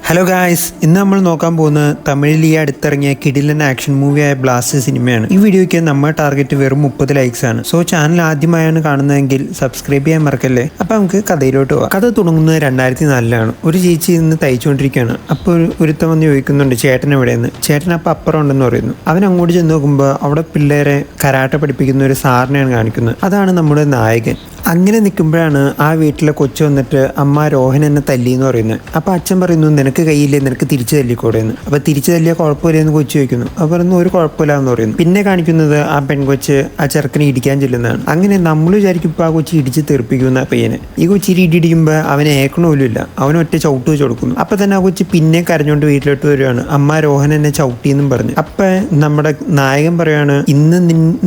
Hello guys, ഇന്ന് നമ്മൾ നോക്കാൻ പോകുന്ന തമിഴിൽ ഈ അടുത്തിറങ്ങിയ കിടിലൻ ആക്ഷൻ മൂവിയായ ബ്ലാസ്റ്റ് സിനിമയാണ്. ഈ വീഡിയോയ്ക്ക് നമ്മുടെ ടാർഗറ്റ് വെറും 30 ലൈക്സ് ആണ്. സോ ചാനൽ ആദ്യമായാണ് കാണുന്നതെങ്കിൽ സബ്സ്ക്രൈബ് ചെയ്യാൻ മറക്കല്ലേ. അപ്പൊ നമുക്ക് കഥയിലോട്ട് പോവാം. കഥ തുടങ്ങുന്നത് 2004 ഒരു ചേച്ചി ഇന്ന് തയ്ച്ചുകൊണ്ടിരിക്കുകയാണ്. അപ്പോൾ ഒരുത്തം വന്ന് ചോദിക്കുന്നുണ്ട് ചേട്ടൻ എവിടെയെന്ന്. ചേട്ടൻ അപ്പം അപ്പുറം ഉണ്ടെന്ന് പറയുന്നു. അവൻ അങ്ങോട്ട് ചെന്ന് നോക്കുമ്പോൾ അവിടെ പിള്ളേരെ കരാട്ട പഠിപ്പിക്കുന്ന ഒരു സാറിനെയാണ് കാണിക്കുന്നത്. അതാണ് നമ്മുടെ നായകൻ. അങ്ങനെ നിൽക്കുമ്പോഴാണ് ആ വീട്ടിലെ കൊച്ചു വന്നിട്ട് അമ്മ രോഹൻ എന്നെ തല്ലി എന്ന് പറയുന്നത്. അപ്പോൾ അച്ഛൻ പറയുന്നു നിനക്ക് കയ്യില്ലേ, നിനക്ക് തിരിച്ചു തല്ലിക്കൂടെ എന്ന്. അപ്പോൾ തിരിച്ചു തല്ലിയ കുഴപ്പമില്ല എന്ന് കൊച്ചു ചോദിക്കുന്നു. അപ്പോൾ പറയുന്നു ഒരു കുഴപ്പമില്ല എന്ന് പറയുന്നു. പിന്നെ കാണിക്കുന്നത് ആ പെൺകൊച്ച് ആ ചെറുക്കനെ ഇടിക്കാൻ ചെല്ലുന്നതാണ്. അങ്ങനെ നമ്മൾ വിചാരിക്കും ഇപ്പോൾ ആ കൊച്ചി ഇടിച്ച് തെറിപ്പിക്കുന്ന പയ്യനെ. ഈ കൊച്ചി ഇടിക്കുമ്പോൾ അവനെ ഏക്കണമില്ല, അവന് ഒറ്റ ചവിട്ട് വെച്ച് കൊടുക്കുന്നു. അപ്പോൾ തന്നെ ആ കൊച്ചി പിന്നെ കരഞ്ഞുകൊണ്ട് വീട്ടിലോട്ട് വരികയാണ്. അമ്മ രോഹൻ എന്നെ ചവിട്ടിയെന്നും പറഞ്ഞു. അപ്പം നമ്മുടെ നായകൻ പറയാണ് ഇന്ന്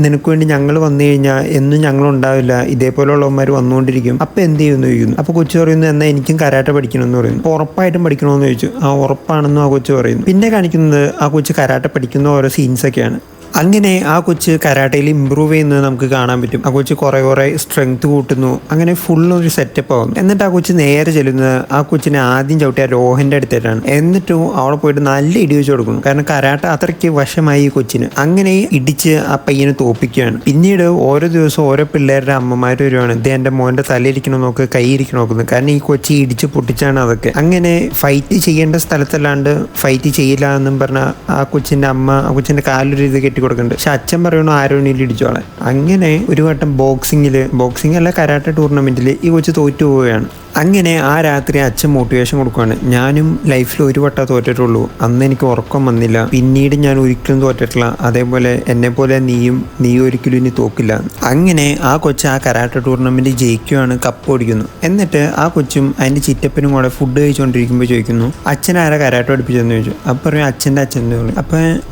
നിനക്ക് വേണ്ടി ഞങ്ങൾ വന്നു കഴിഞ്ഞാൽ എന്നും ഞങ്ങളുണ്ടാവില്ല, ഇതേപോലെയുള്ള വന്നുകൊണ്ടിരിക്കും. അപ്പൊ എന്ത് ചെയ്യുമെന്ന് ചോദിക്കുന്നു. അപ്പൊ കൊച്ചു പറയുന്നു എന്നാ എനിക്കും കരാട്ട പഠിക്കണമെന്ന് പറയുന്നു. അപ്പോൾ ഉറപ്പായിട്ടും പഠിക്കണമെന്ന് ചോദിച്ചു. ആ ഉറപ്പാണെന്നും ആ കൊച്ചു പറയുന്നു. പിന്നെ കാണിക്കുന്നത് ആ കൊച്ചു കരാട്ട പഠിക്കുന്ന ഓരോ സീൻസൊക്കെയാണ്. അങ്ങനെ ആ കൊച്ച് കരാട്ടയിൽ ഇമ്പ്രൂവ് ചെയ്യുന്നത് നമുക്ക് കാണാൻ പറ്റും. ആ കൊച്ച് കുറേ സ്ട്രെങ്ത് കൂട്ടുന്നു. അങ്ങനെ ഫുള്ളൊരു സെറ്റപ്പ് ആവുന്നു. എന്നിട്ട് ആ കൊച്ച് നേരെ ചെല്ലുന്നത് ആ കൊച്ചിനെ ആദ്യം ചവിട്ടിയ രോഹന്റെ അടുത്തേട്ടാണ്. എന്നിട്ടും അവിടെ പോയിട്ട് നല്ല ഇടി വെച്ച് കൊടുക്കുന്നു. കാരണം കരാട്ട അത്രയ്ക്ക് വശമായി ഈ കൊച്ചിന്. അങ്ങനെ ഇടിച്ച് ആ പയ്യനെ തോപ്പിക്കുകയാണ്. പിന്നീട് ഓരോ ദിവസവും ഓരോ പിള്ളേരുടെ അമ്മമാർ വരുവാണ്. ഇത് എൻ്റെ മോൻ്റെ തലയിരിക്കണം നോക്ക്, കൈ ഇരിക്കണം നോക്കുന്നത്. കാരണം ഈ കൊച്ചി ഇടിച്ച് പൊട്ടിച്ചാണ് അതൊക്കെ. അങ്ങനെ ഫൈറ്റ് ചെയ്യേണ്ട സ്ഥലത്തല്ലാണ്ട് ഫൈറ്റ് ചെയ്യില്ല എന്നും പറഞ്ഞ ആ കൊച്ചിൻ്റെ അമ്മ ആ കൊച്ചിൻ്റെ കാലൊരു ഇത് കെട്ടി കൊടുക്കുന്നുണ്ട്. പക്ഷെ അച്ഛൻ പറയണു ആരോണിയിൽ ഇടിച്ചോളെ. അങ്ങനെ ഒരു വട്ടം ബോക്സിംഗ് അല്ല കരാട്ട ടൂർണമെന്റിൽ ഈ കൊച്ച് തോറ്റു പോവുകയാണ്. അങ്ങനെ ആ രാത്രി അച്ഛൻ മോട്ടിവേഷൻ കൊടുക്കുകയാണ്. ഞാനും ലൈഫിൽ ഒരു വട്ടം തോറ്റിട്ടുള്ളൂ, അന്ന് എനിക്ക് ഉറക്കം വന്നില്ല, പിന്നീട് ഞാൻ ഒരിക്കലും തോറ്റിട്ടില്ല, അതേപോലെ എന്നെ പോലെ നീ ഒരിക്കലും ഇനി തോക്കില്ല. അങ്ങനെ ആ കൊച്ച് ആ കരാട്ട ടൂർണമെന്റ് ജയിക്കുകയാണ്, കപ്പ് ഓടിക്കുന്നു. എന്നിട്ട് ആ കൊച്ചും അതിന്റെ ചിറ്റപ്പനും കൂടെ ഫുഡ് കഴിച്ചുകൊണ്ടിരിക്കുമ്പോൾ ചോദിക്കുന്നു അച്ഛൻ ആരാ കരാട്ട പഠിപ്പിച്ചെന്ന് ചോദിച്ചു. അപ്പൊ പറയും അച്ഛൻ്റെ അച്ഛൻ എന്ന് പറയും.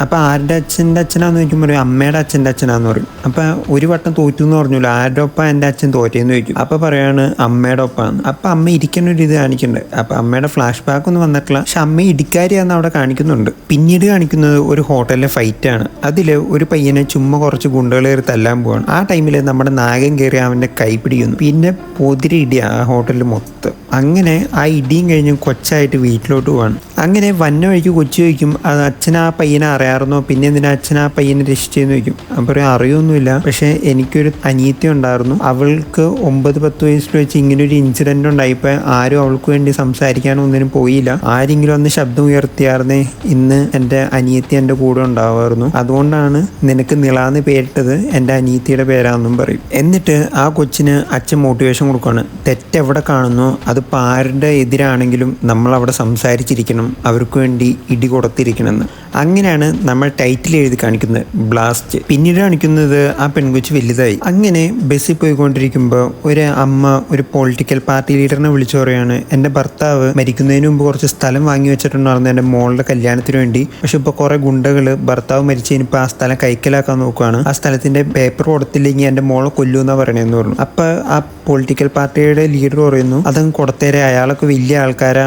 അപ്പൊ ആരുടെ അച്ഛൻ്റെ അച്ഛനാന്ന് ചോദിക്കുമ്പോൾ പറയും അമ്മയുടെ അച്ഛൻ്റെ അച്ഛനാന്ന് പറയും. അപ്പൊ ഒരു വട്ടം തോറ്റു എന്ന് പറഞ്ഞല്ലോ, ആരുടെ ഒപ്പം എൻ്റെ അച്ഛൻ തോറ്റേന്ന് ചോദിക്കും. അപ്പൊ പറയാണ് അമ്മയുടെ ഒപ്പാണ്. അപ്പൊ അമ്മ ഇരിക്കുന്ന ഒരു ഇത് കാണിക്കുന്നുണ്ട്. അപ്പൊ അമ്മയുടെ ഫ്ലാഷ് ബാക്ക് ഒന്നും വന്നിട്ടില്ല, പക്ഷെ അമ്മ ഇടിക്കാരിയാന്ന് അവിടെ കാണിക്കുന്നുണ്ട്. പിന്നീട് കാണിക്കുന്നത് ഒരു ഹോട്ടലിലെ ഫൈറ്റ് ആണ്. അതില് ഒരു പയ്യനെ ചുമ്മാ കുറച്ച് ഗുണ്ടകൾ കയറി തല്ലാൻ പോവാണ്. ആ ടൈമിൽ നമ്മുടെ നായകൻ കയറി അവന്റെ കൈ പിടിക്കുന്നു. പിന്നെ പൊതിരി ഇടിയ ആ ഹോട്ടലിൽ മൊത്തം. അങ്ങനെ ആ ഇടിയും കഴിഞ്ഞ് കൊച്ചായിട്ട് വീട്ടിലോട്ട് പോവാണ്. അങ്ങനെ വന്ന വഴിക്ക് കൊച്ചു ചോദിക്കും അത് അച്ഛൻ ആ പയ്യനെ അറിയാറുന്നോ, പിന്നെ എന്തിനാ അച്ഛൻ ആ പയ്യനെ രക്ഷിച്ചെന്ന് ചോദിക്കും. അപ്പോൾ അറിയൊന്നുമില്ല, പക്ഷെ എനിക്കൊരു അനിയത്തി ഉണ്ടായിരുന്നു, അവൾക്ക് 9-10 വയസ്സിൽ വെച്ച് ഇങ്ങനൊരു ഇൻസിഡന്റ് ഉണ്ടായിപ്പോൾ ആരും അവൾക്ക് വേണ്ടി സംസാരിക്കാനോ ഒന്നിനും പോയില്ല. ആരെങ്കിലും ഒന്ന് ശബ്ദം ഉയർത്തിയായിരുന്നേ ഇന്ന് എൻ്റെ അനിയത്തി എൻ്റെ കൂടെ ഉണ്ടാവുമായിരുന്നു, അതുകൊണ്ടാണ് നിനക്ക് നിളാന്ന് പേരിട്ടത്, എൻ്റെ അനിയത്തിയുടെ പേരാണെന്നും പറയും. എന്നിട്ട് ആ കൊച്ചിന് അച്ഛൻ മോട്ടിവേഷൻ കൊടുക്കുകയാണ്. തെറ്റെവിടെ കാണുന്നു അതിപ്പോൾ ആരുടെ എതിരാണെങ്കിലും നമ്മളവിടെ സംസാരിച്ചിരിക്കണം, അവർക്ക് വേണ്ടി ഇടി കൊടുത്തിരിക്കണമെന്ന്. അങ്ങനെയാണ് നമ്മൾ ടൈറ്റിൽ എഴുതി കാണിക്കുന്നത് ബ്ലാസ്റ്റ്. പിന്നീട് കാണിക്കുന്നത് ആ പെൺകൊച്ച് വലുതായി. അങ്ങനെ ബസ്സിൽ പോയിക്കൊണ്ടിരിക്കുമ്പോൾ ഒരു അമ്മ ഒരു പൊളിറ്റിക്കൽ പാർട്ടി ലീഡറിനെ വിളിച്ചു പറയാണ് എൻ്റെ ഭർത്താവ് മരിക്കുന്നതിന് മുമ്പ് കുറച്ച് സ്ഥലം വാങ്ങി വെച്ചിട്ടുണ്ടായിരുന്നു എൻ്റെ മോളുടെ കല്യാണത്തിന് വേണ്ടി, പക്ഷെ ഇപ്പോൾ കുറെ ഗുണ്ടകൾ ഭർത്താവ് മരിച്ചതിനിപ്പോൾ ആ സ്ഥലം കൈക്കലാക്കാൻ നോക്കുകയാണ്, ആ സ്ഥലത്തിന്റെ പേപ്പർ കൊടുത്തില്ലെങ്കിൽ എൻ്റെ മോളെ കൊല്ലുമെന്നാ പറയണേന്ന് പറഞ്ഞു. അപ്പൊ ആ പൊളിറ്റിക്കൽ പാർട്ടിയുടെ ലീഡർ പറയുന്നു അതങ്ങ് കൊടുത്തേരെ, അയാളൊക്കെ വലിയ ആൾക്കാരാ,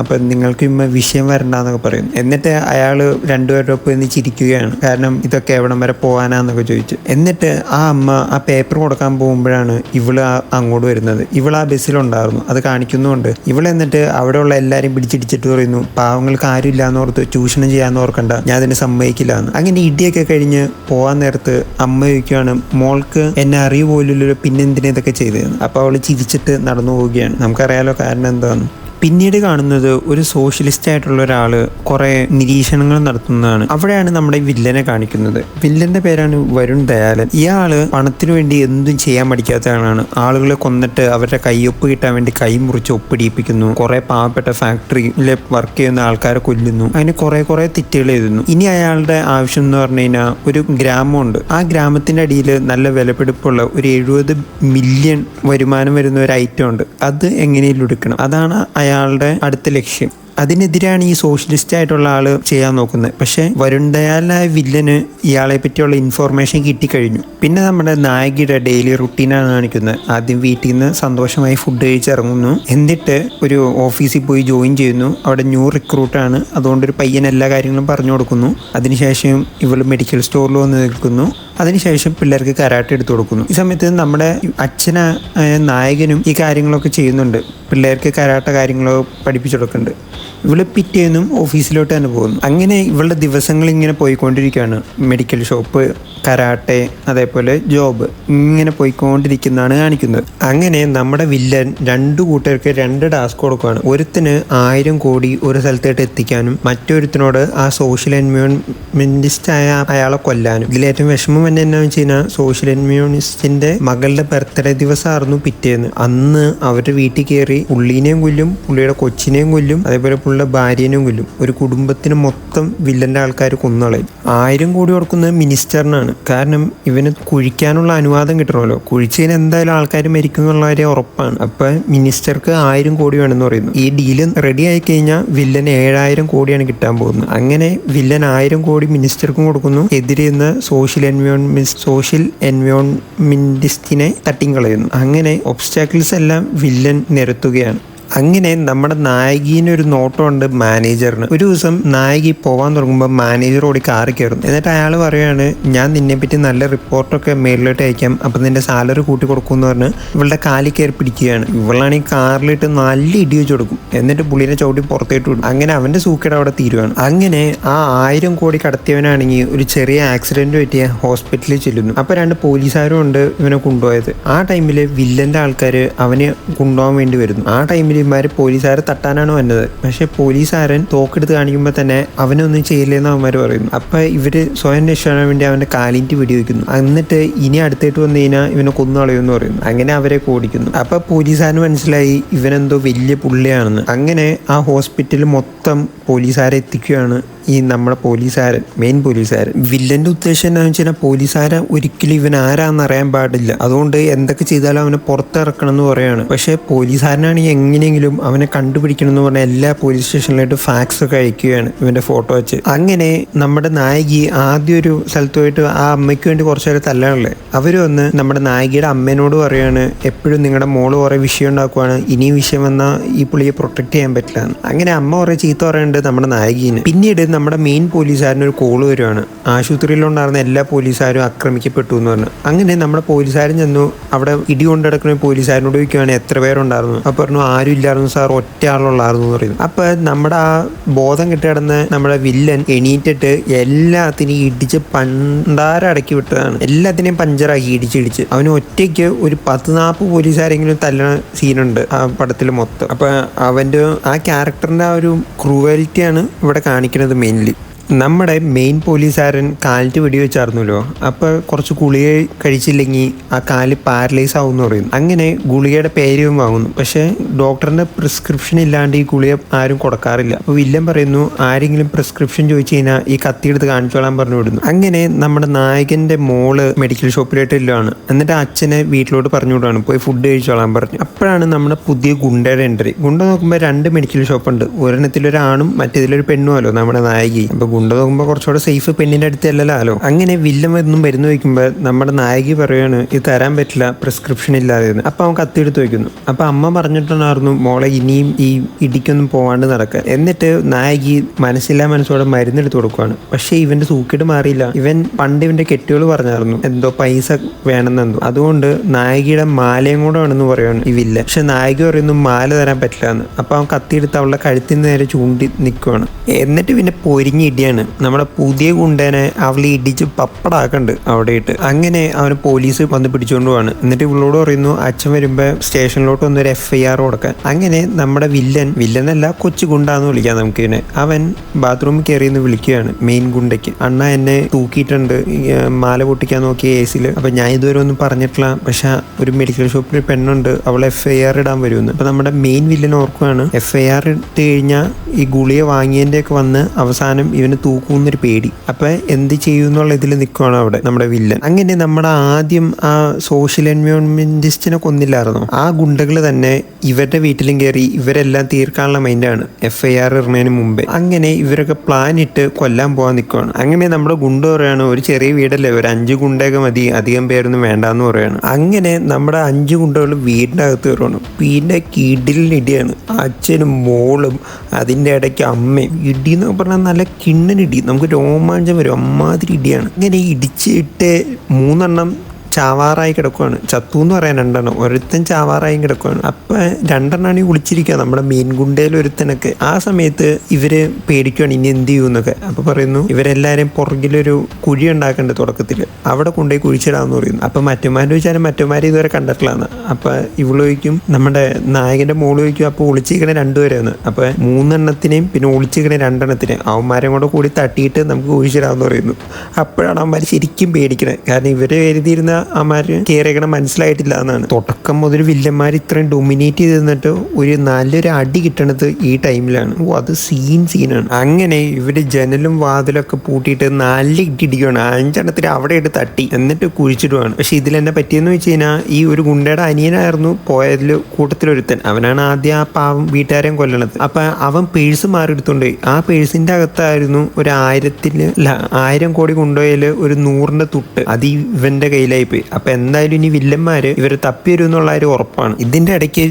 അപ്പൊ നിങ്ങൾക്ക് ഇമ്മ വിഷയം വരണ്ടെന്നൊക്കെ പറയുന്നു. എന്നിട്ട് അയാൾ രണ്ടുപേരുടെ ഒപ്പം ഇന്ന് ചിരിക്കുകയാണ്, കാരണം ഇതൊക്കെ എവിടം വരെ പോകാനാന്നൊക്കെ ചോദിച്ചു. എന്നിട്ട് ആ അമ്മ ആ പേപ്പർ കൊടുക്കാൻ പോകുമ്പോഴാണ് ഇവള് അങ്ങോട്ട് വരുന്നത്. ഇവള് ആ ബസ്സിലുണ്ടായിരുന്നു, അത് കാണിക്കുന്നുണ്ട്. ഇവള് എന്നിട്ട് അവിടെയുള്ള എല്ലാവരും പിടിച്ചിടിച്ചിട്ട് പറയുന്നു പാവങ്ങൾക്ക് ആരും ഇല്ലാന്ന് ഓർത്ത് ചൂഷണം ചെയ്യാന്ന് ഓർക്കണ്ട, ഞാൻ അതിന് സമ്മതിക്കില്ല എന്ന്. അങ്ങനെ ഇടിയൊക്കെ കഴിഞ്ഞ് പോകാൻ നേരത്ത് അമ്മ ചോദിക്കുകയാണ് മോൾക്ക് എന്നെ അറിയുപോലില്ലല്ലോ, പിന്നെന്തിനാ ഇതൊക്കെ ചെയ്തതെന്ന്. അപ്പൊ അവള് ചിരിച്ചിട്ട് നടന്നു പോവുകയാണ്. നമുക്കറിയാലോ കാരണം എന്താന്ന്. പിന്നീട് കാണുന്നത് ഒരു സോഷ്യലിസ്റ്റ് ആയിട്ടുള്ള ഒരാള് കുറെ നിരീക്ഷണങ്ങൾ നടത്തുന്നതാണ്. അവിടെയാണ് നമ്മുടെ വില്ലനെ കാണിക്കുന്നത്. വില്ലന്റെ പേരാണ് വരുൺ ദയാലൻ. ഇയാള് പണത്തിനു വേണ്ടി എന്തും ചെയ്യാൻ പഠിക്കാത്ത ആളാണ്. ആളുകളെ കൊന്നിട്ട് അവരുടെ കൈയൊപ്പ് കിട്ടാൻ വേണ്ടി കൈ മുറിച്ച് ഒപ്പിടിയിപ്പിക്കുന്നു, കുറെ പാവപ്പെട്ട ഫാക്ടറിയിലെ വർക്ക് ചെയ്യുന്ന ആൾക്കാരെ കൊല്ലുന്നു, അങ്ങനെ കുറെ തെറ്റുകൾ എഴുതുന്നു. ഇനി അയാളുടെ ആവശ്യം എന്ന് പറഞ്ഞു കഴിഞ്ഞാൽ ഒരു ഗ്രാമമുണ്ട്. ആ ഗ്രാമത്തിന്റെ അടിയിൽ നല്ല വിലപിടിപ്പുള്ള ഒരു 70 മില്യൺ വരുമാനം വരുന്ന ഒരു ഐറ്റം ഉണ്ട്. അത് എങ്ങനെയും എടുക്കണം, അതാണ് അയാളുടെ അടുത്ത ലക്ഷ്യം. അതിനെതിരാണ് ഈ സോഷ്യലിസ്റ്റ് ആയിട്ടുള്ള ആള് ചെയ്യാൻ നോക്കുന്നത്. പക്ഷെ വരുൺ ദയാലായ വില്ലന് ഇയാളെ പറ്റിയുള്ള ഇൻഫോർമേഷൻ കിട്ടിക്കഴിഞ്ഞു. പിന്നെ നമ്മുടെ നായകിയുടെ ഡെയിലി റുട്ടീനാണ് കാണിക്കുന്നത്. ആദ്യം വീട്ടിൽ നിന്ന് സന്തോഷമായി ഫുഡ് കഴിച്ചിറങ്ങുന്നു, എന്നിട്ട് ഒരു ഓഫീസിൽ പോയി ജോയിൻ ചെയ്യുന്നു. അവിടെ ന്യൂ റിക്രൂട്ടാണ്, അതുകൊണ്ടൊരു പയ്യൻ എല്ലാ കാര്യങ്ങളും പറഞ്ഞു കൊടുക്കുന്നു. അതിനുശേഷം ഇവള് മെഡിക്കൽ സ്റ്റോറിൽ വന്ന് നിൽക്കുന്നു. അതിനുശേഷം പിള്ളേർക്ക് കരാട്ടെ എടുത്തു കൊടുക്കുന്നു. ഈ സമയത്ത് നമ്മുടെ അച്ഛനായ നായകനും ഈ കാര്യങ്ങളൊക്കെ ചെയ്യുന്നുണ്ട്, പിള്ളേർക്ക് കരാട്ട കാര്യങ്ങളൊക്കെ പഠിപ്പിച്ചു കൊടുക്കുന്നുണ്ട്. ഇവള് പിറ്റേന്നും ഓഫീസിലോട്ട് തന്നെ പോകുന്നു. അങ്ങനെ ഇവളുടെ ദിവസങ്ങൾ ഇങ്ങനെ പോയിക്കൊണ്ടിരിക്കുകയാണ്. മെഡിക്കൽ ഷോപ്പ്, കരാട്ടെ, അതേപോലെ ജോബ് ഇങ്ങനെ പോയിക്കൊണ്ടിരിക്കുന്നതാണ് കാണിക്കുന്നത്. അങ്ങനെ നമ്മുടെ വില്ലൻ 2 കൂട്ടർക്ക് 2 ടാസ്ക് കൊടുക്കുകയാണ്. ഒരുത്തിന് 1000 കോടി ഒരു സ്ഥലത്തായിട്ട് എത്തിക്കാനും മറ്റൊരുത്തിനോട് ആ സോഷ്യൽ എൻവയോൺമെന്റിസ്റ്റ് ആയ അയാളെ കൊല്ലാനും. ഇതിലേറ്റവും വിഷമം തന്നെ എന്താണെന്ന് വെച്ച് കഴിഞ്ഞാൽ സോഷ്യൽ എൻവയോണിസ്റ്റിന്റെ മകളുടെ ബർത്ത്ഡേ ദിവസമായിരുന്നു പിറ്റേന്ന്. അന്ന് അവരുടെ വീട്ടിൽ കയറി പുള്ളീനെയും കൊല്ലും, പുള്ളിയുടെ കൊച്ചിനെയും കൊല്ലും, അതേപോലെ പുള്ളിയുടെ ഭാര്യനെയും കൊല്ലും. ഒരു കുടുംബത്തിന് മൊത്തം വില്ലന്റെ ആൾക്കാർ കൊന്നുകളയും. 1000 കോടി കൊടുക്കുന്നത് മിനിസ്റ്ററിനാണ്. കാരണം ഇവന് കുഴിക്കാനുള്ള അനുവാദം കിട്ടണമല്ലോ. കുഴിച്ചതിന് എന്തായാലും ആൾക്കാർ മരിക്കും എന്നുള്ള കാര്യം ഉറപ്പാണ്. അപ്പൊ മിനിസ്റ്റർക്ക് 1000 കോടി വേണമെന്ന് പറയുന്നു. ഈ ഡീല് റെഡി ആയി കഴിഞ്ഞാൽ വില്ലന് 7000 കോടിയാണ് കിട്ടാൻ പോകുന്നത്. അങ്ങനെ വില്ലൻ 1000 കോടി മിനിസ്റ്റർക്കും കൊടുക്കുന്നു. എതിരെന്ന് സോഷ്യൽ എൻവയോൺമെന്റിസ്റ്റിനെ തട്ടിക്കളയുന്നു. അങ്ങനെ ഒബ്സ്റ്റാക്കിൾസ് എല്ലാം വില്ലൻ നിരത്തുകയാണ്. അങ്ങനെ നമ്മുടെ നായികീനൊരു നോട്ടമുണ്ട് മാനേജറിന്. ഒരു ദിവസം നായികി പോകാൻ തുടങ്ങുമ്പോൾ മാനേജർ ഓടി കാറി കയറും. എന്നിട്ട് അയാൾ പറയുകയാണ്, ഞാൻ നിന്നെപ്പറ്റി നല്ല റിപ്പോർട്ടൊക്കെ മേളിലോട്ട് അയക്കാം, അപ്പം നിന്റെ സാലറി കൂട്ടി കൊടുക്കുമെന്ന് പറഞ്ഞ് ഇവളുടെ കാലിൽ കയറി പിടിക്കുകയാണ്. ഇവളാണെങ്കിൽ കാറിലിട്ട് നല്ല ഇടി വെച്ച് കൊടുക്കും. എന്നിട്ട് പുള്ളിനെ ചവിട്ടി പുറത്തേട്ട് വിടും. അങ്ങനെ അവൻ്റെ സൂക്കേട് അവിടെ തീരുവാണ്. അങ്ങനെ ആ 1000 കോടി കടത്തിയവനാണെങ്കിൽ ഒരു ചെറിയ ആക്സിഡന്റ് പറ്റിയ ഹോസ്പിറ്റലിൽ ചെല്ലുന്നു. അപ്പോൾ 2 പോലീസുകാരും ഉണ്ട് ഇവനെ കൊണ്ടുപോയത്. ആ ടൈമിൽ വില്ലന്റെ ആൾക്കാർ അവനെ കൊണ്ടുപോകാൻ വേണ്ടി വരുന്നു. ആ ടൈമിൽ ഇവന്മാര് പോലീസുകാരെ തട്ടാനാണ് വന്നത്. പക്ഷെ പോലീസുകാരൻ തോക്കെടുത്ത് കാണിക്കുമ്പോൾ തന്നെ അവനൊന്നും ചെയ്യില്ലെന്ന് അവന്മാർ പറയുന്നു. അപ്പൊ ഇവര് സ്വയം രക്ഷിക്കാൻ വേണ്ടി അവന്റെ കാലിൻ്റെ വെടിവെക്കുന്നു. എന്നിട്ട് ഇനി അടുത്തായിട്ട് വന്നു കഴിഞ്ഞാൽ ഇവനെ കൊന്നു കളയുമെന്ന് പറയുന്നു. അങ്ങനെ അവരെ ഓടിക്കുന്നു. അപ്പൊ പോലീസുകാരന് മനസ്സിലായി ഇവനെന്തോ വലിയ പുള്ളിയാണെന്ന്. അങ്ങനെ ആ ഹോസ്പിറ്റൽ മൊത്തം പോലീസുകാരെ എത്തിക്കുകയാണ് ഈ നമ്മുടെ പോലീസുകാരൻ, മെയിൻ പോലീസുകാരൻ. വില്ലന്റെ ഉദ്ദേശം എന്താണെന്ന് വെച്ചാൽ പോലീസുകാരൻ ഒരിക്കലും ഇവൻ ആരാന്ന് അറിയാൻ പാടില്ല. അതുകൊണ്ട് എന്തൊക്കെ ചെയ്താലും അവനെ പുറത്തിറക്കണം എന്ന് പറയാണ്. പക്ഷെ പോലീസുകാരനാണെങ്കിൽ എങ്ങനെയെങ്കിലും അവനെ കണ്ടുപിടിക്കണം എന്ന് പറഞ്ഞാൽ എല്ലാ പോലീസ് സ്റ്റേഷനിലായിട്ട് ഫാക്സ് ഒക്കെ അയക്കുകയാണ് ഇവന്റെ ഫോട്ടോ വെച്ച്. അങ്ങനെ നമ്മുടെ നായികി ആദ്യം ഒരു സ്ഥലത്ത് പോയിട്ട് ആ അമ്മയ്ക്ക് വേണ്ടി കുറച്ചു നേരം തല്ലാനുള്ളത്. അവര് വന്ന് നമ്മുടെ നായികയുടെ അമ്മേനോട് പറയാണ്, എപ്പോഴും നിങ്ങളുടെ മോള് കുറെ വിഷയം ഉണ്ടാക്കുവാണ്, ഇനി വിഷയം വന്നാൽ ഈ പുള്ളിയെ പ്രൊട്ടക്ട് ചെയ്യാൻ പറ്റില്ല. അങ്ങനെ അമ്മ കുറെ ചീത്ത പറയുന്നുണ്ട് നമ്മുടെ നായികീന്. പിന്നീട് നമ്മുടെ മെയിൻ പോലീസുകാരന് ഒരു കോള് വരുവാണ്, ആശുപത്രിയിലുണ്ടായിരുന്ന എല്ലാ പോലീസുകാരും ആക്രമിക്കപ്പെട്ടു എന്ന് പറഞ്ഞു. അങ്ങനെ നമ്മുടെ പോലീസുകാരൻ ചെന്നു. അവിടെ ഇടി കൊണ്ടെടുക്കുന്ന പോലീസുകാരനോട് ചോദിക്കുവാണ് എത്ര പേരുണ്ടായിരുന്നു. അപ്പൊ പറഞ്ഞു ആരും ഇല്ലായിരുന്നു സാർ, ഒറ്റ ആളുള്ളായിരുന്നു എന്ന് പറയുന്നു. അപ്പൊ നമ്മുടെ ആ ബോധം കിട്ടിടന്ന് നമ്മുടെ വില്ലൻ എണീറ്റിട്ട് എല്ലാത്തിനെയും ഇടിച്ച് പണ്ടാരടക്കി വിട്ടതാണ്. എല്ലാത്തിനെയും പഞ്ചറാക്കി ഇടിച്ചിടിച്ച്. അവന് ഒറ്റയ്ക്ക് ഒരു 10-40 പോലീസുകാരെങ്കിലും തല്ലണ സീനുണ്ട് ആ പടത്തിൽ മൊത്തം. അപ്പൊ അവന്റെ ആ ക്യാരക്ടറിന്റെ ആ ഒരു ക്രൂവാലിറ്റിയാണ് ഇവിടെ കാണിക്കുന്നത് മെയിൻലി. നമ്മുടെ മെയിൻ പോലീസുകാരൻ കാലിട്ട് വെടിവെച്ചായിരുന്നല്ലോ. അപ്പോൾ കുറച്ച് ഗുളിക കഴിച്ചില്ലെങ്കിൽ ആ കാല് പാരലൈസ് ആവുമെന്ന് പറയുന്നു. അങ്ങനെ ഗുളികയുടെ പേരും വാങ്ങുന്നു. പക്ഷേ ഡോക്ടറിന്റെ പ്രിസ്ക്രിപ്ഷൻ ഇല്ലാണ്ട് ഈ ഗുളിക ആരും കൊടുക്കാറില്ല. അപ്പോൾ വില്ലൻ പറയുന്നു, ആരെങ്കിലും പ്രിസ്ക്രിപ്ഷൻ ചോദിച്ചു കഴിഞ്ഞാൽ ഈ കത്തി എടുത്ത് കാണിച്ചോളാൻ പറഞ്ഞു വിടുന്നു. അങ്ങനെ നമ്മുടെ നായകന്റെ മോള് മെഡിക്കൽ ഷോപ്പിലായിട്ട് ഇല്ലാണ്. എന്നിട്ട് അച്ഛനെ വീട്ടിലോട്ട് പറഞ്ഞു വിടുകയാണ്, പോയി ഫുഡ് കഴിച്ചോളാൻ പറഞ്ഞു. അപ്പോഴാണ് നമ്മുടെ പുതിയ ഗുണ്ടയുടെ എൻട്രി. ഗുണ്ട നോക്കുമ്പോൾ 2 മെഡിക്കൽ ഷോപ്പുണ്ട്. ഒരെണ്ണത്തിലൊരാണും മറ്റേതിലൊരു പെണ്ണുമല്ലോ നമ്മുടെ നായികി. അപ്പോൾ ഗുണ്ട നോക്കുമ്പോൾ കുറച്ചുകൂടെ സേഫ് പെണ്ണിന്റെ അടുത്ത് അല്ലല്ലോ. അങ്ങനെ വില്ലൻ എന്നും മരുന്ന് വയ്ക്കുമ്പോൾ നമ്മുടെ നായികി പറയാണ്, ഇത് തരാൻ പറ്റില്ല, പ്രിസ്ക്രിപ്ഷൻ ഇല്ലാതെ. അപ്പൊ അവൻ കത്തിയെടുത്ത് വയ്ക്കുന്നു. അപ്പൊ അമ്മ പറഞ്ഞിട്ടുണ്ടായിരുന്നു, മോളെ ഇനിയും ഈ ഇടിക്കൊന്നും പോവാണ്ട് നടക്കുക. എന്നിട്ട് നായികി മനസ്സില്ലാ മനസ്സോടെ മരുന്നെടുത്ത് കൊടുക്കുകയാണ്. പക്ഷെ ഇവന്റെ സൂക്കേട് മാറിയില്ല. ഇവൻ പണ്ട് ഇവന്റെ കെട്ടിയോള് പറഞ്ഞായിരുന്നു എന്തോ പൈസ വേണമെന്നെന്തോ. അതുകൊണ്ട് നായികയുടെ മാലയും കൂടെ വേണമെന്ന് പറയുകയാണ് ഈ വില്ലൻ. പക്ഷെ നായിക പറയുന്നു മാല തരാൻ പറ്റില്ല എന്ന്. അപ്പൊ അവൻ കത്തിയെടുത്ത് അവളുടെ കഴുത്തിന് നേരെ ചൂണ്ടി നിൽക്കുകയാണ്. എന്നിട്ട് പിന്നെ പൊരിഞ്ഞിടിയാണ്. നമ്മുടെ പുതിയ ഗുണ്ടേനെ അവളെ ഇടിച്ച് പപ്പടാക്കണ്ട് അവിടെ ഇട്ട്. അങ്ങനെ അവന് പോലീസ് വന്ന് പിടിച്ചുകൊണ്ട് പോവാണ്. എന്നിട്ട് ഇവളോട് പറയുന്നു അച്ഛൻ വരുമ്പോ സ്റ്റേഷനിലോട്ട് വന്നൊരു FIR കൊടുക്കാൻ. അങ്ങനെ നമ്മുടെ വില്ലനല്ല കൊച്ചു ഗുണ്ടാന്ന് വിളിക്കാം നമുക്ക് ഇതിനെ. അവൻ ബാത്റൂമിൽ കയറിയെന്ന് വിളിക്കുകയാണ് മെയിൻ ഗുണ്ടയ്ക്ക്, അണ്ണ എന്നെ തൂക്കിയിട്ടുണ്ട്, മാല പൊട്ടിക്കാൻ നോക്കിയ കേസിൽ. അപ്പൊ ഞാൻ ഇതുവരെ ഒന്നും പറഞ്ഞിട്ടില്ല, പക്ഷെ ഒരു മെഡിക്കൽ ഷോപ്പിൽ പെണ്ണുണ്ട്, അവളെ FIR ഇടാൻ വരുമെന്ന്. അപ്പൊ നമ്മുടെ മെയിൻ വില്ലൻ ഓർക്കുകയാണ് FIR ഇട്ട് കഴിഞ്ഞാൽ ഈ ഗുളിക വാങ്ങിയതിന്റെ ഒക്കെ വന്ന് അവസാനം ഇവന് തൂക്കുന്നൊരു പേടി. അപ്പൊ എന്ത് ചെയ്യുന്നുള്ള ഇതിൽ നിൽക്കുകയാണ് അവിടെ നമ്മുടെ വില്ലൻ. അങ്ങനെ നമ്മുടെ ആദ്യം ആ സോഷ്യൽ എൻവയോൺമെന്റിസ്റ്റിനെ കൊന്നില്ലായിരുന്നോ, ആ ഗുണ്ടകൾ തന്നെ ഇവരുടെ വീട്ടിലും കയറി ഇവരെല്ലാം തീർക്കാനുള്ള മൈൻഡാണ് FIR ഇടുന്നതിന് മുമ്പേ. അങ്ങനെ ഇവരൊക്കെ പ്ലാൻ ഇട്ട് കൊല്ലാൻ പോകാൻ നിൽക്കുകയാണ്. അങ്ങനെ നമ്മുടെ ഗുണ്ട പറയാണ്, ഒരു ചെറിയ വീടല്ലേ, ഒരു 5 ഗുണ്ടയൊക്കെ മതി, അധികം പേരൊന്നും വേണ്ടാന്ന് പറയാണ്. അങ്ങനെ നമ്മുടെ 5 ഗുണ്ടകൾ വീടിൻ്റെ അകത്ത് കയറുകയാണ്. വീടിൻ്റെ കിടിലിനിടിയാണ്. അച്ഛനും മോളും അതിൻ്റെ ഇടയ്ക്ക് അമ്മയും. ഇടി എന്നൊക്കെ പറഞ്ഞാൽ നല്ല കിണ്ണനിടി, നമുക്ക് രോമാഞ്ചം വരും, അമ്മാതിരി ഇടിയാണ്. ഇങ്ങനെ ഇടിച്ചിട്ട് 3 എണ്ണം ചാവാറായി കിടക്കുവാണ്. ചത്തു എന്ന് പറയാൻ 2 ഒരുത്തൻ ചാവാറായി കിടക്കുവാണ്. അപ്പം 2 വിളിച്ചിരിക്കുക നമ്മുടെ മെയിൻ ഗുണ്ടയിൽ ഒരുത്തനൊക്കെ. ആ സമയത്ത് ഇവര് പേടിക്കുവാണ് ഇനി എന്ത് ചെയ്യുമെന്നൊക്കെ. അപ്പൊ പറയുന്നു ഇവരെല്ലാരും പുറകിലൊരു കുഴി ഉണ്ടാക്കണ്ട് തുടക്കത്തിൽ, അവിടെ കൊണ്ടുപോയി കുഴിച്ചിടാന്ന് പറയുന്നു. അപ്പൊ മറ്റുമാര് ചോദിച്ചാലും മറ്റുമാര് ഇതുവരെ കണ്ടിട്ടില്ലാന്ന്. അപ്പൊ ഇവള് ചോദിക്കും, നമ്മുടെ നായകന്റെ മോള് ചോദിക്കും, അപ്പൊ ഒളിച്ചിരിക്കണ 2 പേരെന്ന്. അപ്പൊ 3 പിന്നെ ഒളിച്ചിരിക്കണ 2 അവന്മാരെ കൂടി തട്ടിയിട്ട് നമുക്ക് കുഴിച്ചിടാന്ന് പറയുന്നു. അപ്പോഴാണ് അവന്മാർ ശരിക്കും പേടിക്കണത്. കാരണം ഇവര് എഴുതിയിരുന്ന അവന്മാര് കയറിയക്കണം മനസ്സിലായിട്ടില്ല എന്നാണ്. തുടക്കം മുതൽ വില്ലന്മാർ ഇത്രയും ഡൊമിനേറ്റ് ചെയ്ത് നിന്നിട്ട് ഒരു നല്ലൊരു അടി കിട്ടണത് ഈ ടൈമിലാണ്. അത് സീനാണ്. അങ്ങനെ ഇവര് ജനലും വാതിലൊക്കെ പൂട്ടിയിട്ട് നല്ല ഇടിക്കുകയാണ്. 5 അവിടെ ഇട്ട് തട്ടി എന്നിട്ട് കുഴിച്ചിടുവാണ്. പക്ഷെ ഇതിൽ എന്നെ പറ്റിയെന്ന് വെച്ച് കഴിഞ്ഞാൽ ഈ ഒരു ഗുണ്ടയുടെ അനിയനായിരുന്നു പോയതിൽ കൂട്ടത്തിലൊരുത്തൻ. അവനാണ് ആദ്യം ആ പാവം വീട്ടുകാരെയും കൊല്ലണത്. അപ്പൊ അവൻ പേഴ്സ് മാറിയെടുത്തോണ്ട് ആ പേഴ്സിന്റെ അകത്തായിരുന്നു ഒരു 1000 കോടി കൊണ്ടുപോയാല് ഒരു 100 തുട്ട്. അത് ഇവന്റെ കയ്യിലായി പോയി. അപ്പൊ എന്തായാലും ഇനി വില്ലന്മാര് ഇവര് തപ്പി വരും എന്നുള്ള ഒരു ഉറപ്പാണ്. ഇതിന്റെ ഇടയ്ക്ക്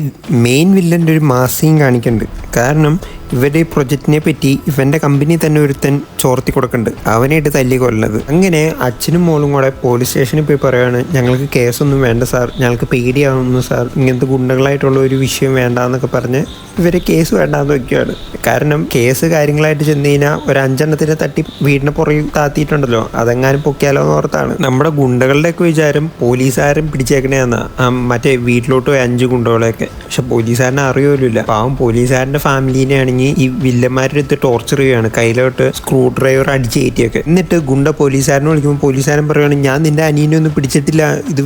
മെയിൻ വില്ലന്റെ ഒരു മാസിയും കാണിക്കുന്നുണ്ട്. കാരണം ഇവരുടെ ഈ പ്രൊജക്റ്റിനെ പറ്റി ഇവന്റെ കമ്പനി തന്നെ ഒരുത്തൻ ചോർത്തി കൊടുക്കുന്നുണ്ട്. അവനായിട്ട് തല്ലി കൊല്ലുന്നത്. അങ്ങനെ അച്ഛനും മോളും കൂടെ പോലീസ് സ്റ്റേഷനിൽ പോയി പറയുകയാണ്, ഞങ്ങൾക്ക് കേസൊന്നും വേണ്ട സാർ, ഞങ്ങൾക്ക് പേടിയാവുന്നു സാർ, ഇങ്ങനത്തെ ഗുണ്ടകളായിട്ടുള്ള ഒരു വിഷയം വേണ്ട എന്നൊക്കെ പറഞ്ഞ് ഇവരെ കേസ് വേണ്ടാന്ന് വെക്കുകയാണ്. കാരണം കേസ് കാര്യങ്ങളായിട്ട് ചെന്ന് കഴിഞ്ഞാൽ ഒരു 5 തട്ടി വീടിന് പുറകെ താത്തിയിട്ടുണ്ടല്ലോ, അതെങ്ങാനും പൊക്കിയാലോ എന്ന് ഓർത്താണ്. നമ്മുടെ ഗുണ്ടകളുടെയൊക്കെ വിചാരം പോലീസുകാരൻ പിടിച്ചേക്കണേന്നാ. മറ്റേ വീട്ടിലോട്ട് പോയി 5 ഗുണ്ടകളെയൊക്കെ. പക്ഷെ പോലീസുകാരനെ അറിയുമല്ലോ. പാവം പോലീസുകാരന്റെ ഫാമിലിനെ ആണെങ്കിൽ ഈ വില്ലന്മാരുടെ അടുത്ത് ടോർച്ചർ ചെയ്യുകയാണ്, കയ്യിലോട്ട് സ്ക്രൂ ഡ്രൈവർ അടിച്ച് കയറ്റിയൊക്കെ. എന്നിട്ട് ഗുണ്ട പോലീസുകാരനെ വിളിക്കുമ്പോൾ പോലീസുകാരൻ പറയുകയാണ്, ഞാൻ നിന്റെ അനിയനെ ഒന്നും പിടിച്ചിട്ടില്ല, ഇത്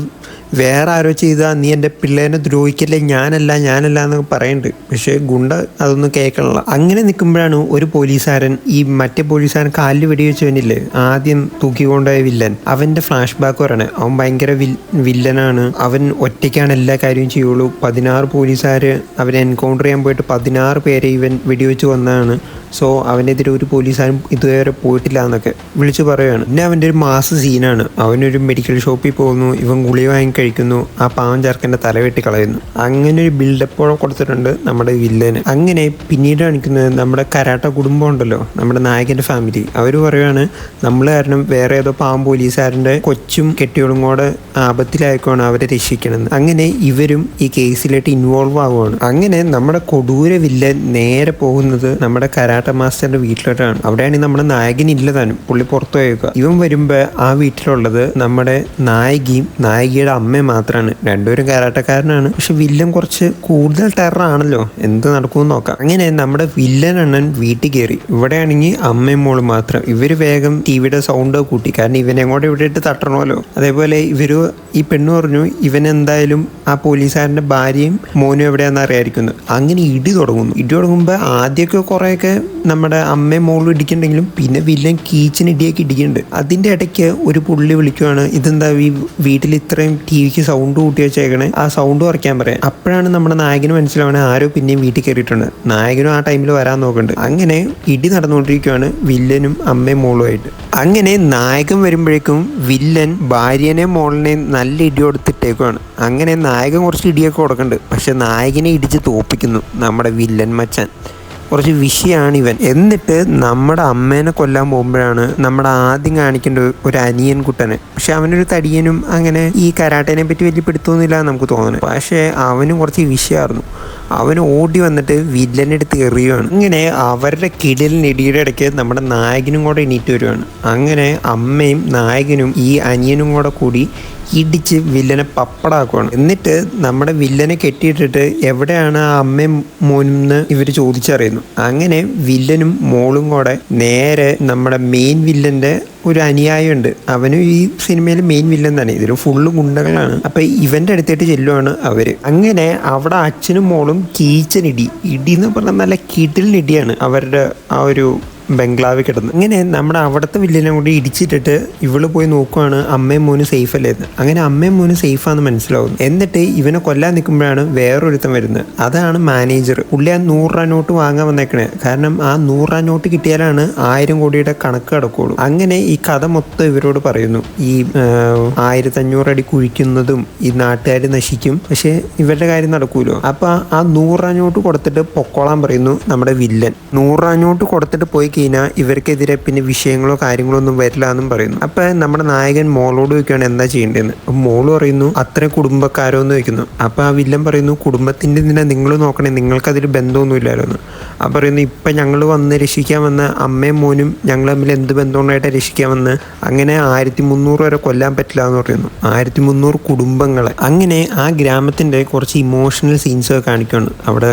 വേറെ ആരോ ചെയ്താ, നീ എൻ്റെ പിള്ളേനെ ദ്രോഹിക്കല്ലേ, ഞാനല്ല എന്നൊക്കെ പറയുന്നുണ്ട്. പക്ഷെ ഗുണ്ട അതൊന്നും കേൾക്കണില്ല. അങ്ങനെ നിൽക്കുമ്പോഴാണ് ഒരു പോലീസുകാരൻ, ഈ മറ്റേ പോലീസുകാരൻ കാലിൽ വെടിവെച്ചവനില്ലേ ആദ്യം തൂക്കിക്കൊണ്ടുപോയ വില്ലൻ, അവന്റെ ഫ്ലാഷ് ബാക്ക് പറയണേ. അവൻ ഭയങ്കര വില്ലനാണ്. അവൻ ഒറ്റയ്ക്കാണ് എല്ലാ കാര്യവും ചെയ്യുള്ളൂ. 16 പോലീസുകാര് അവനെ എൻകൗണ്ടർ ചെയ്യാൻ പോയിട്ട് 16 പേരെ ഇവൻ വെടിവെച്ച് വന്നതാണ്. സോ അവനെതിരെ ഒരു പോലീസുകാരും ഇതുവരെ പോയിട്ടില്ല എന്നൊക്കെ വിളിച്ചു പറയുകയാണ്. പിന്നെ അവൻ്റെ ഒരു മാസ് സീനാണ്. അവനൊരു മെഡിക്കൽ ഷോപ്പിൽ പോകുന്നു, ഇവൻ ഗുളിക വാങ്ങി കഴിക്കുന്നു, ആ പാവം ചേർക്കൻ്റെ തലവെട്ടി കളയുന്നു. അങ്ങനെ ഒരു ബിൽഡപ്പോടെ കൊടുത്തിട്ടുണ്ട് നമ്മുടെ വില്ലന്. അങ്ങനെ പിന്നീട് കാണിക്കുന്നത് നമ്മുടെ കരാട്ട കുടുംബം ഉണ്ടല്ലോ, നമ്മുടെ നായകൻ്റെ ഫാമിലി. അവർ പറയുകയാണ്, നമ്മൾ കാരണം വേറെ ഏതോ പാവം പോലീസുകാരൻ്റെ കൊച്ചും കെട്ടിയോളും കൂടെ ആപത്തിലായിക്കോണ് അവരെ രക്ഷിക്കണമെന്ന്. അങ്ങനെ ഇവരും ഈ കേസിലായിട്ട് ഇൻവോൾവ് ആവുകയാണ്. അങ്ങനെ നമ്മുടെ കൊടൂര വില്ലൻ നേരെ പോകുന്നത് നമ്മുടെ കരാട്ട മാസ്റ്ററിന്റെ വീട്ടിലോട്ടാണ്. അവിടെയാണെങ്കിൽ നമ്മുടെ നായകനില്ല താനും, പുള്ളി പുറത്തു പോയേക്കുക. ഇവൻ വരുമ്പോ ആ വീട്ടിലുള്ളത് നമ്മുടെ നായികയും നായികയുടെ അമ്മയും മാത്രമാണ്. 2 പേരും കരാട്ടക്കാരനാണ്. പക്ഷെ വില്ലൻ കുറച്ച് കൂടുതൽ ടെററാണല്ലോ, എന്ത് നടക്കുമെന്ന് നോക്കാം. അങ്ങനെ നമ്മുടെ വില്ലൻ അണ്ണൻ വീട്ടിൽ കയറി. ഇവിടെയാണെങ്കിൽ അമ്മയും മോളും മാത്രം. ഇവര് വേഗം ടിവിയുടെ സൗണ്ട് കൂട്ടി, കാരണം ഇവനെ കൂടെ ഇവിടെ ഇട്ട് തട്ടണമല്ലോ. അതേപോലെ ഈ പെണ്ണ് പറഞ്ഞു ഇവൻ എന്തായാലും ആ പോലീസുകാരന്റെ ഭാര്യയും മോനും എവിടെയാണെന്ന് അറിയാതിരിക്കുന്നു. അങ്ങനെ ഇടി തുടങ്ങുമ്പോൾ ആദ്യമൊക്കെ കുറെയൊക്കെ നമ്മുടെ അമ്മയും മോളും ഇടിക്കുന്നുണ്ടെങ്കിലും പിന്നെ വില്ലൻ കീച്ചിന് ഇടിയൊക്കെ ഇടിക്കുന്നുണ്ട്. അതിന്റെ ഇടയ്ക്ക് ഒരു പുള്ളി വിളിക്കുവാണ്, ഇതെന്താ ഈ വീട്ടിൽ ഇത്രയും ടിവിക്ക് സൗണ്ട് കൂട്ടി വെച്ചേക്കണേ, ആ സൗണ്ട് കുറയ്ക്കാൻ പറയാം. അപ്പോഴാണ് നമ്മുടെ നായകന് മനസ്സിലാവണേ ആരോ പിന്നെയും വീട്ടിൽ കയറിയിട്ടുണ്ട്. നായകനും ആ ടൈമിൽ വരാൻ നോക്കുന്നുണ്ട്. അങ്ങനെ ഇടി നടന്നുകൊണ്ടിരിക്കുകയാണ് വില്ലനും അമ്മയും മോളുമായിട്ട്. അങ്ങനെ നായകൻ വരുമ്പോഴേക്കും വില്ലൻ ഭാര്യനെയും മോളിനെയും നല്ല ഇടി കൊടുത്തിട്ടേക്കുവാണ്. അങ്ങനെ നായകൻ കുറച്ച് ഇടിയൊക്കെ കൊടുക്കുന്നുണ്ട്. പക്ഷെ നായകനെ ഇടിച്ച് തോപ്പിക്കുന്നു നമ്മുടെ വില്ലൻ മച്ചാൻ. കുറച്ച് വിഷയമാണ് ഇവൻ. എന്നിട്ട് നമ്മുടെ അമ്മേനെ കൊല്ലാൻ പോകുമ്പോഴാണ് നമ്മുടെ ആദ്യം കാണിക്കേണ്ട ഒരു അനിയൻ കുട്ടനെ. പക്ഷെ അവനൊരു തടിയനും അങ്ങനെ ഈ കരാട്ടേനെ പറ്റി വലിയ പിടുത്തൊന്നുമില്ല നമുക്ക് തോന്നുന്നത്. പക്ഷേ അവനും കുറച്ച് വിഷയമായിരുന്നു. അവന് ഓടി വന്നിട്ട് വില്ലനെ എടുത്ത് എറിയുകയാണ്. ഇങ്ങനെ അവരുടെ കിടലിനിടിയുടെ ഇടയ്ക്ക് നമ്മുടെ നായകനും കൂടെ എണീറ്റ് വരുവാണ്. അങ്ങനെ അമ്മയും നായകനും ഈ അനിയനും കൂടി ഇടിച്ച് വില്ലനെ പപ്പടാക്കുവാണ്. എന്നിട്ട് നമ്മുടെ വില്ലനെ കെട്ടിയിട്ടിട്ട് എവിടെയാണ് ആ അമ്മയും മോനും എന്ന് ഇവർ ചോദിച്ചറിയുന്നു. അങ്ങനെ വില്ലനും മോളും കൂടെ നേരെ നമ്മുടെ മെയിൻ വില്ലന്റെ ഒരു അനുയായിയുണ്ട്. അവനും ഈ സിനിമയിൽ മെയിൻ വില്ലൻ തന്നെ. ഇതിൽ ഫുള്ള് ഗുണ്ടകളാണ്. അപ്പൊ ഇവന്റെ അടുത്തേട്ട് ചെല്ലുവാണ് അവര്. അങ്ങനെ അവിടെ അച്ഛനും മോളും കീച്ചനിടി എന്ന് പറഞ്ഞാൽ നല്ല കിടിലിനിടിയാണ് അവരുടെ ആ ഒരു ബംഗ്ലാവിൽ കിടന്ന്. ഇങ്ങനെ നമ്മുടെ അവിടുത്തെ വില്ലനെ കൂടി ഇടിച്ചിട്ടിട്ട് ഇവള് പോയി നോക്കുവാണ് അമ്മയും മോനും സേഫ് അല്ലേന്ന്. അങ്ങനെ അമ്മയും മോനും സേഫാന്ന് മനസ്സിലാവുന്നു. എന്നിട്ട് ഇവനെ കൊല്ലാൻ നിൽക്കുമ്പോഴാണ് വേറൊരുത്തൻ വരുന്നത്. അതാണ് മാനേജർ. പുള്ളി ആ 100 രൂപ നോട്ട് വാങ്ങാൻ വന്നേക്കണേ. കാരണം ആ 100 രൂപ നോട്ട് കിട്ടിയാലാണ് 1000 കോടിയുടെ കണക്ക് കിടക്കുള്ളൂ. അങ്ങനെ ഈ കഥ മൊത്തം ഇവരോട് പറയുന്നു. ഈ 1500 അടി കുഴിക്കുന്നതും ഈ നാട്ടുകാർ നശിക്കും, പക്ഷെ ഇവരുടെ കാര്യം നടക്കൂലോ. അപ്പൊ ആ 100 രൂപ നോട്ട് കൊടുത്തിട്ട് പൊക്കോളാൻ പറയുന്നു നമ്മുടെ വില്ലൻ. 100 രൂപ നോട്ട് കൊടുത്തിട്ട് പോയി കഴിഞ്ഞാൽ ഇവർക്കെതിരെ പിന്നെ വിഷയങ്ങളോ കാര്യങ്ങളോ ഒന്നും വരില്ല എന്നും പറയുന്നു. അപ്പൊ നമ്മുടെ നായകൻ മോളോട് ചോദിക്കുകയാണ് എന്താ ചെയ്യേണ്ടതെന്ന്. അപ്പൊ മോള് പറയുന്നു അത്ര കുടുംബക്കാരോ എന്ന് ചോദിക്കുന്നു. അപ്പൊ ആ വില്ലൻ പറയുന്നു കുടുംബത്തിന്റെ എന്തിനാ നിങ്ങൾ നോക്കണേ, നിങ്ങൾക്കതിൽ ബന്ധമൊന്നും ഇല്ലാലോ എന്ന്. ആ പറയുന്നു ഇപ്പൊ ഞങ്ങൾ വന്ന് രക്ഷിക്കാൻ വന്ന അമ്മയും മോനും ഞങ്ങൾ തമ്മിൽ എന്ത് ബന്ധമുണ്ടായിട്ട് രക്ഷിക്കാൻ വന്ന്, അങ്ങനെ 1300 വരെ കൊല്ലാൻ പറ്റില്ല എന്ന് പറയുന്നു. 1300 കുടുംബങ്ങളെ. അങ്ങനെ ആ ഗ്രാമത്തിന്റെ കുറച്ച് ഇമോഷണൽ സീൻസ് ഒക്കെ കാണിക്കുകയാണ്. അവിടെ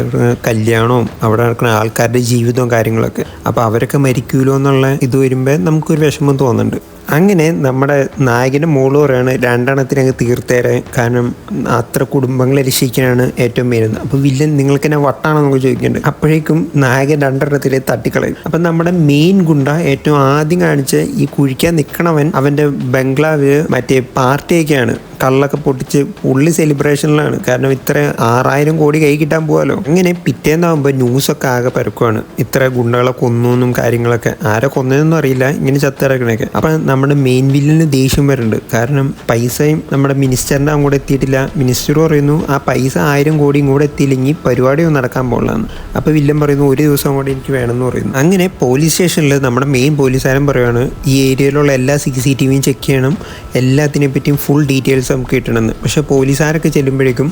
കല്യാണവും അവിടെ നടക്കുന്ന ആൾക്കാരുടെ ജീവിതവും കാര്യങ്ങളൊക്കെ. അപ്പോൾ അവരൊക്കെ മരിക്കൂലോ എന്നുള്ള ഇത് വരുമ്പോൾ നമുക്കൊരു വിഷമം തോന്നുന്നുണ്ട്. അങ്ങനെ നമ്മുടെ നായകൻ്റെ മോള് പറയാണ് 2 എണ്ണത്തിനങ്ങ് തീർത്തേരെ, കാരണം അത്ര കുടുംബങ്ങളെ രക്ഷിക്കാനാണ് ഏറ്റവും മെയിൻ. അപ്പോൾ വില്ലൻ നിങ്ങൾക്ക് എന്നെ വട്ടാണോ നമുക്ക് ചോദിക്കുന്നുണ്ട്. അപ്പോഴേക്കും നായകൻ 2 എണ്ണത്തിലെ തട്ടിക്കളയും. അപ്പം നമ്മുടെ മെയിൻ ഗുണ്ട ഏറ്റവും ആദ്യം കാണിച്ച് ഈ കുഴിക്കാൻ നിൽക്കണവൻ അവൻ്റെ ബംഗ്ലാവിൽ മറ്റേ പാർട്ടിയൊക്കെയാണ്, കള്ളൊക്കെ പൊട്ടിച്ച് പുള്ളി സെലിബ്രേഷനിലാണ്. കാരണം ഇത്ര 6000 കോടി കൈ കിട്ടാൻ പോകാമല്ലോ. അങ്ങനെ പിറ്റേന്നാകുമ്പോൾ ന്യൂസൊക്കെ ആകെ പരക്കുവാണ്, ഇത്ര ഗുണ്ടകളെ കൊന്നൂന്നും കാര്യങ്ങളൊക്കെ. ആരെ കൊന്നതെന്നും അറിയില്ല, ഇങ്ങനെ ചത്തിറക്കണൊക്കെ. അപ്പം നമ്മുടെ മെയിൻ വില്ലിന് ദേഷ്യം വരുന്നുണ്ട്. കാരണം പൈസയും നമ്മുടെ മിനിസ്റ്ററിൻ്റെ അങ്ങോട്ട് എത്തിയിട്ടില്ല. മിനിസ്റ്റർ പറയുന്നു ആ പൈസ 1000 കോടി ഇങ്ങോട്ട് എത്തിയില്ലെങ്കിൽ പരിപാടിയൊന്നും നടക്കാൻ പോകലാന്ന്. അപ്പോൾ വില്ലൻ പറയുന്നു ഒരു ദിവസം കൂടി എനിക്ക് വേണമെന്ന് പറയുന്നു. അങ്ങനെ പോലീസ് സ്റ്റേഷനിൽ നമ്മുടെ മെയിൻ പോലീസുകാരൻ പറയുകയാണ് ഈ ഏരിയയിലുള്ള എല്ലാ CCTVയും ചെക്ക് ചെയ്യണം, എല്ലാത്തിനെ പറ്റിയും ഫുൾ ഡീറ്റെയിൽസ് നമുക്ക് കിട്ടണമെന്ന്. പക്ഷേ പോലീസുകാരൊക്കെ ചെല്ലുമ്പോഴേക്കും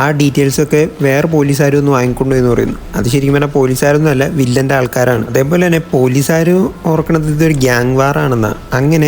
ആ ഡീറ്റെയിൽസൊക്കെ വേറെ പോലീസുകാരൊന്നും വാങ്ങിക്കൊണ്ടു എന്ന് പറയുന്നു. അത് ശരിക്കും പറഞ്ഞാൽ പോലീസുകാരൊന്നും അല്ല, വില്ലൻ്റെ ആൾക്കാരാണ്. അതേപോലെ തന്നെ പോലീസുകാർ ഓർക്കണത് ഇതൊരു ഗ്യാങ് വാറാണെന്നാണ്. അങ്ങനെ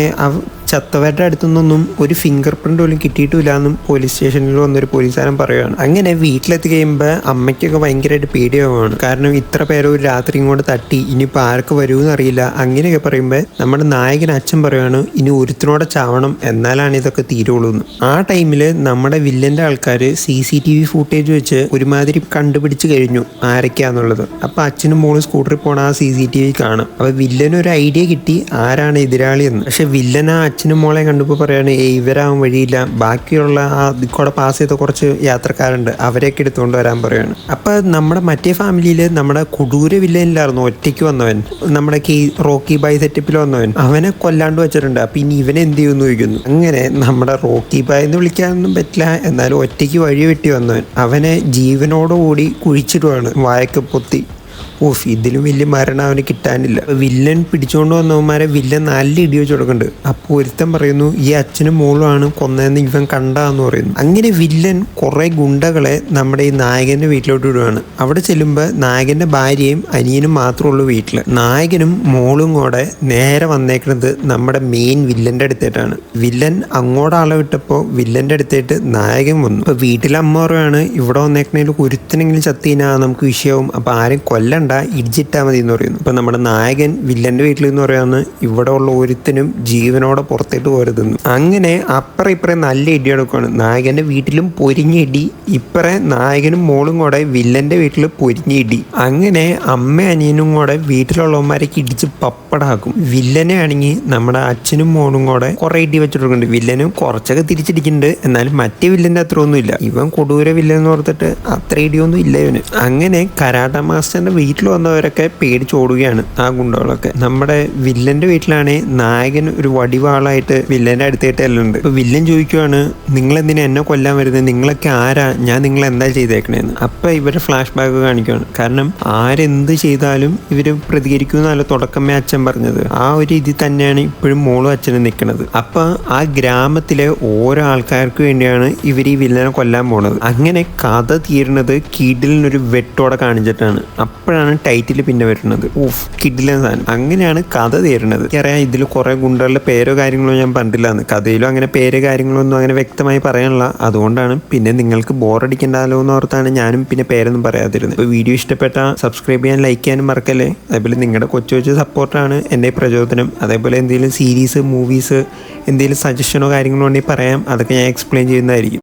ചത്തവരുടെ അടുത്തുനിന്നൊന്നും ഒരു ഫിംഗർ പ്രിൻ്റ് പോലും കിട്ടിയിട്ടില്ല എന്നും പോലീസ് സ്റ്റേഷനിൽ വന്നൊരു പോലീസുകാരൻ പറയുകയാണ്. അങ്ങനെ വീട്ടിലെത്തി കഴിയുമ്പോൾ അമ്മയ്ക്കൊക്കെ ഭയങ്കരമായിട്ട് പേടിയാവുകയാണ്. കാരണം ഇത്ര പേരെ ഒരു രാത്രി ഇങ്ങോട്ട് തട്ടി, ഇനിയിപ്പോൾ ആർക്ക് വരുമെന്ന് അറിയില്ല. അങ്ങനെയൊക്കെ പറയുമ്പോൾ നമ്മുടെ നായകൻ അച്ഛൻ പറയുകയാണ് ഇനി ഒരുത്തിനോടെ ചാവണം, എന്നാലാണ് ഇതൊക്കെ തീരുള്ളൂ എന്ന്. ആ ടൈമിൽ നമ്മുടെ വില്ലൻ്റെ ആൾക്കാർ CCTV ഫൂട്ടേജ് വെച്ച് ഒരുമാതിരി കണ്ടുപിടിച്ച് കഴിഞ്ഞു ആരൊക്കെയാന്നുള്ളത്. അപ്പോൾ അച്ഛനും മോളും സ്കൂട്ടറിൽ പോണ ആ CCTV കാണും. അപ്പോൾ വില്ലനൊരു ഐഡിയ കിട്ടി ആരാണ് എതിരാളി എന്ന്. പക്ഷെ വില്ലൻ ആ അച്ഛനും മോളെ കണ്ടപ്പോൾ പറയാണ് ഇവരാവാൻ വഴിയില്ല, ബാക്കിയുള്ള ആ കൂടെ പാസ് ചെയ്ത കുറച്ച് യാത്രക്കാരുണ്ട്, അവരെയൊക്കെ എടുത്തുകൊണ്ട് വരാൻ പറയുകയാണ്. അപ്പം നമ്മുടെ മറ്റേ ഫാമിലിയിൽ നമ്മുടെ കൊടൂര വില്ലനിലായിരുന്നു ഒറ്റയ്ക്ക് വന്നവൻ, നമ്മുടെ റോക്കി ബൈ സെറ്റപ്പിൽ വന്നവൻ, അവനെ കൊല്ലാണ്ട് വെച്ചിട്ടുണ്ട്. അപ്പം ഇനി ഇവനെ എന്ത് ചെയ്യുമെന്ന് ചോദിക്കുന്നു. അങ്ങനെ നമ്മുടെ റോക്കി ബായ് എന്ന് വിളിക്കാനൊന്നും പറ്റില്ല, എന്നാലും ഒറ്റയ്ക്ക് വഴി വെട്ടി വന്നവൻ അവനെ ജീവനോടുകൂടി കുഴിച്ചിടുവാണ്, വായൊക്കെ പൊത്തി. ഇതിലും വലിയ മരണം അവന് കിട്ടാനില്ല. വില്ലൻ പിടിച്ചുകൊണ്ട് വന്നവന്മാരെ വില്ലൻ നല്ല ഇടി വെച്ച് കൊടുക്കുന്നുണ്ട്. അപ്പോൾ ഒരുത്തൻ പറയുന്നു ഈ അച്ഛനും മോളുമാണ് കൊന്നതെന്ന് ഇവൻ കണ്ടാന്ന് പറയുന്നു. അങ്ങനെ വില്ലൻ കുറെ ഗുണ്ടകളെ നമ്മുടെ ഈ നായകന്റെ വീട്ടിലോട്ട് വിടുവാണ്. അവിടെ ചെല്ലുമ്പോൾ നായകന്റെ ഭാര്യയും അനിയനും മാത്രമേ ഉള്ളൂ വീട്ടിൽ. നായകനും മോളും കൂടെ നേരെ വന്നേക്കുന്നത് നമ്മുടെ മെയിൻ വില്ലന്റെ അടുത്തേട്ടാണ്. വില്ലൻ അങ്ങോട്ട് ആളെ വിട്ടപ്പോൾ വില്ലന്റെ അടുത്തേട്ട് നായകൻ വന്നു. അപ്പോൾ വീട്ടിലെ അമ്മ പറയുകയാണ് ഇവിടെ വന്നേക്കണേൽ ഒരുത്തനെങ്കിലും ചത്തിനാ നമുക്ക് വിഷയവും, അപ്പോൾ ആരും കൊല്ലണ്ട, ഇടിച്ചിട്ടാൽ മതി എന്ന് പറയുന്നു. ഇപ്പം നമ്മുടെ നായകൻ വില്ലന്റെ വീട്ടിൽ എന്ന് പറയാന്ന് ഇവിടെ ഉള്ള ഒരുത്തനും ജീവനോടെ പുറത്തേട്ട് പോരുതെന്ന്. അങ്ങനെ അപ്പുറം ഇപ്പറേ നല്ല ഇടിയെടുക്കുകയാണ്. നായകന്റെ വീട്ടിലും പൊരിഞ്ഞ ഇടി, ഇപ്പറേ നായകനും മോളും കൂടെ വില്ലന്റെ വീട്ടിൽ പൊരിഞ്ഞ ഇടി. അങ്ങനെ അമ്മ അനിയനും കൂടെ വീട്ടിലുള്ളവന്മാരൊക്കെ ഇടിച്ച് പപ്പടാക്കും. വില്ലനെ ആണെങ്കിൽ നമ്മുടെ അച്ഛനും മോളും കൂടെ കുറെ ഇടി വെച്ചിട്ടുണ്ട്. വില്ലനും കുറച്ചൊക്കെ തിരിച്ചിടിക്കുന്നുണ്ട്, എന്നാലും മറ്റേ വില്ലന്റെ അത്ര ഒന്നും ഇല്ല. ഇവൻ കൊടൂര വില്ലൻ എന്ന് ഓർത്തിട്ട് അത്ര ഇടിയൊന്നും ഇല്ല ഇവന്. അങ്ങനെ കരാട്ട മാസ്റ്ററിന്റെ വീട്ടിൽ വന്നവരൊക്കെ പേടിച്ചോടുകയാണ് ആ ഗുണ്ടകളൊക്കെ. നമ്മുടെ വില്ലന്റെ വീട്ടിലാണെ നായകൻ ഒരു വടിവാളായിട്ട് വില്ലന്റെ അടുത്തായിട്ട് എല്ലാം ഉണ്ട്. ഇപ്പൊ വില്ലൻ ചോദിക്കുവാണ് നിങ്ങൾ എന്തിനാ എന്നെ കൊല്ലാൻ വരുന്നത്, നിങ്ങളൊക്കെ ആരാ, ഞാൻ നിങ്ങൾ എന്താ ചെയ്തേക്കണേന്ന്. അപ്പൊ ഇവരെ ഫ്ലാഷ് ബാക്ക് കാണിക്കുകയാണ്. കാരണം ആരെന്ത് ചെയ്താലും ഇവര് പ്രതികരിക്കുന്നല്ലോ തുടക്കമേ അച്ഛൻ പറഞ്ഞത്. ആ ഒരു ഇതിൽ തന്നെയാണ് ഇപ്പോഴും മോളും അച്ഛനും നിൽക്കുന്നത്. അപ്പൊ ആ ഗ്രാമത്തിലെ ഓരോ ആൾക്കാർക്ക് വേണ്ടിയാണ് ഇവർ ഈ വില്ലനെ കൊല്ലാൻ പോണത്. അങ്ങനെ കഥ തീരുന്നത് കിഡിലിനൊരു വെട്ടോടെ കാണിച്ചിട്ടാണ്. അപ്പോഴാണ് ടൈറ്റിൽ പിന്നെ വരുന്നത്. കിഡിലൻ സാധനം. അങ്ങനെയാണ് കഥ തീരുന്നത്. എനിക്കറിയാം ഇതിൽ കുറെ ഗുണ്ടകളുടെ പേരോ കാര്യങ്ങളോ ഞാൻ പറഞ്ഞില്ലാന്ന്. കഥയിലും അങ്ങനെ പേര് കാര്യങ്ങളൊന്നും അങ്ങനെ വ്യക്തമായി പറയാനുള്ള, അതുകൊണ്ടാണ്. പിന്നെ നിങ്ങൾക്ക് ബോറടിക്കണ്ടല്ലോ എന്ന് ഓർത്താണ് ഞാനും പിന്നെ പേരൊന്നും പറയാതിരുന്നത്. ഇപ്പോൾ വീഡിയോ ഇഷ്ടപ്പെട്ട സബ്സ്ക്രൈബ് ചെയ്യാൻ, ലൈക്ക് ചെയ്യാനും മറക്കല്ലേ. അതേപോലെ നിങ്ങളുടെ കൊച്ചു കൊച്ചു സപ്പോർട്ടാണ് എൻ്റെ പ്രചോദനം. അതേപോലെ എന്തെങ്കിലും സീരീസ് മൂവീസ് എന്തെങ്കിലും സജഷനോ കാര്യങ്ങളോ ഉണ്ടെങ്കിൽ പറയാം, അതൊക്കെ ഞാൻ എക്സ്പ്ലെയിൻ ചെയ്യുന്നതായിരിക്കും.